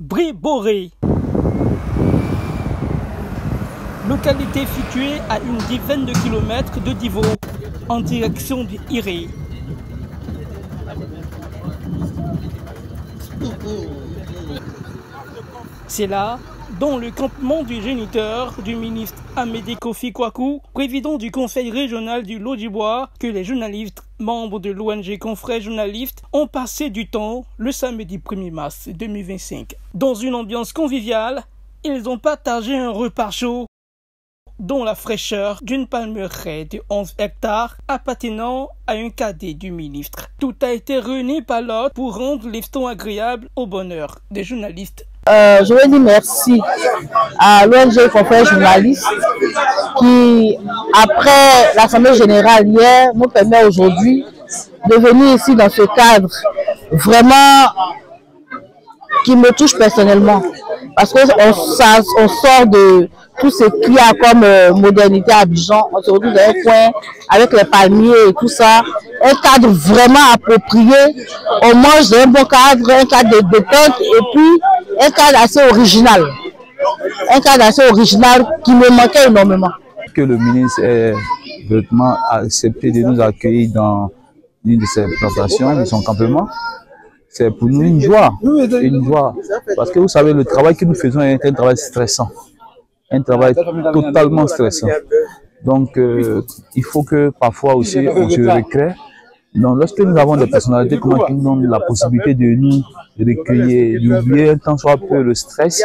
Bri-Boré. Localité située à une dizaine de kilomètres de Divo, en direction du Iré. C'est là, dans le campement du géniteur du ministre Amédée Kofi Kwaku, président du conseil régional du Lodjibois, que les journalistes membres de l'ONG Confrères Journalistes ont passé du temps le samedi 1er mars 2025. Dans une ambiance conviviale, ils ont partagé un repas chaud dont la fraîcheur d'une palmeraie de 11 hectares appartenant à un cadet du ministre. Tout a été réuni par l'ordre pour rendre l'eston agréable au bonheur des journalistes. Je veux dire merci à l'ONG Confrères Journalistes qui, après l'Assemblée Générale hier, nous permet aujourd'hui de venir ici dans ce cadre vraiment qui me touche personnellement. Parce qu'on sort de tout ce qu'il y a comme modernité à Abidjan, on se retrouve dans un coin avec les palmiers et tout ça. Un cadre vraiment approprié. On mange dans un bon cadre, un cadre de détente et puis un cadre assez original. Un cadre assez original qui me manquait énormément. Que le ministre ait vraiment accepté de nous accueillir dans une de ses plantations, de son campement, c'est pour nous une joie. Une joie. Parce que vous savez, le travail que nous faisons est un travail stressant. Un travail totalement stressant. Donc, il faut que parfois aussi on se recrée. Donc, lorsque nous avons des personnalités qui nous donnent la possibilité de nous recueillir, d'oublier un temps soit peu le stress,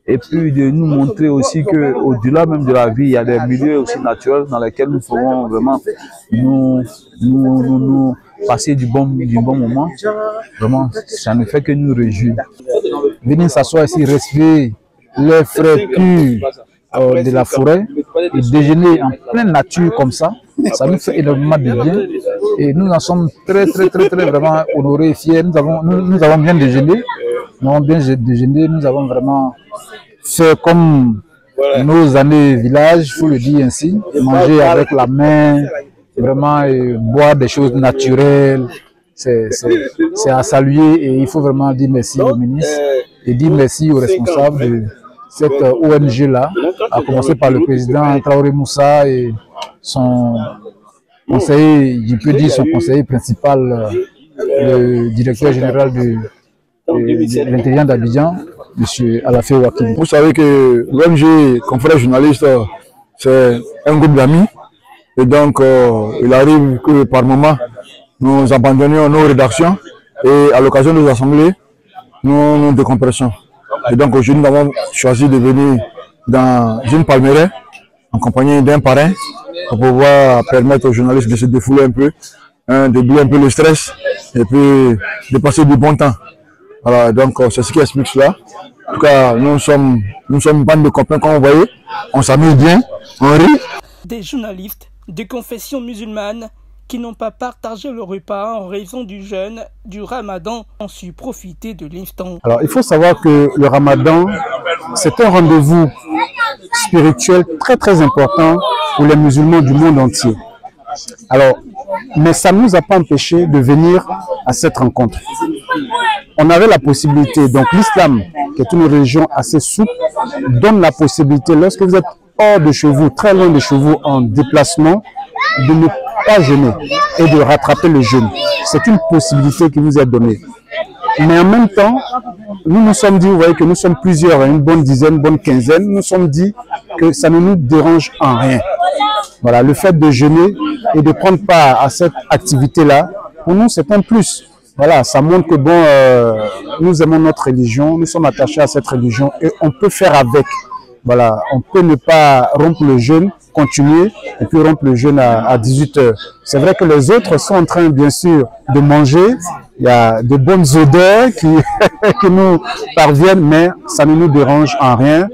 et puis de nous montrer aussi qu'au-delà même de la vie, il y a des milieux aussi naturels dans lesquels nous pourrons vraiment nous passer du bon moment. Vraiment, ça ne fait que nous réjouir. Venir s'asseoir ici, respirer l'air frais pur de la forêt et déjeuner en pleine nature comme ça nous fait énormément de bien. Et nous en sommes très vraiment honorés et fiers. Nous avons bien déjeuné. Nous avons vraiment fait comme nos années village, il faut le dire ainsi, manger avec la main, vraiment boire des choses naturelles. C'est à saluer et il faut vraiment dire merci au ministre et dire merci aux responsables de cette ONG-là, à commencer par le président Traoré Moussa et son conseiller, je peux dire son conseiller principal, le directeur général de l'intérieur d'Abidjan, M. Alafé Wakim. Vous savez que l'ONG Confrères Journalistes, c'est un groupe d'amis. Et donc, il arrive que par moment, nous abandonnions nos rédactions et à l'occasion des assemblées, nous décompressons. Et donc, aujourd'hui, nous avons choisi de venir dans une palmeraie en compagnie d'un parrain pour pouvoir permettre aux journalistes de se défouler un peu, d'oublier un peu le stress et puis de passer du bon temps. Voilà, donc c'est ce qui explique cela. En tout cas, nous sommes une bande de copains, comme vous voyez, on s'amuse bien, on rit. Des journalistes de confession musulmane qui n'ont pas partagé le repas en raison du jeûne du Ramadan ont su profiter de l'instant. Alors, il faut savoir que le Ramadan, c'est un rendez-vous spirituel très important pour les musulmans du monde entier. Alors, mais ça ne nous a pas empêché de venir à cette rencontre. On avait la possibilité, donc l'islam, qui est une religion assez souple, donne la possibilité, lorsque vous êtes hors de chez vous, très loin de chez vous, en déplacement, de ne pas jeûner et de rattraper le jeûne. C'est une possibilité qui vous est donnée. Mais en même temps, nous nous sommes dit, vous voyez que nous sommes plusieurs, une bonne dizaine, une bonne quinzaine, nous nous sommes dit que ça ne nous dérange en rien. Voilà, le fait de jeûner et de prendre part à cette activité-là, pour nous, c'est un plus. Voilà, ça montre que bon, nous aimons notre religion, nous sommes attachés à cette religion et on peut faire avec. Voilà, on peut ne pas rompre le jeûne, continuer et puis rompre le jeûne à 18 h. C'est vrai que les autres sont en train, bien sûr, de manger. Il y a de bonnes odeurs qui nous parviennent, mais ça ne nous dérange en rien.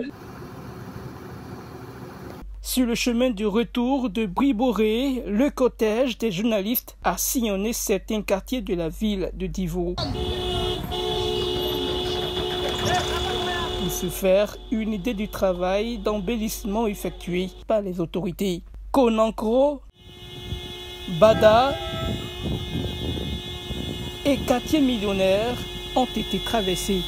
Sur le chemin du retour de Bri-Boré, le cortège des journalistes a sillonné certains quartiers de la ville de Divo. Pour se faire une idée du travail d'embellissement effectué par les autorités. Konankro, Bada et quartiers millionnaires ont été traversés.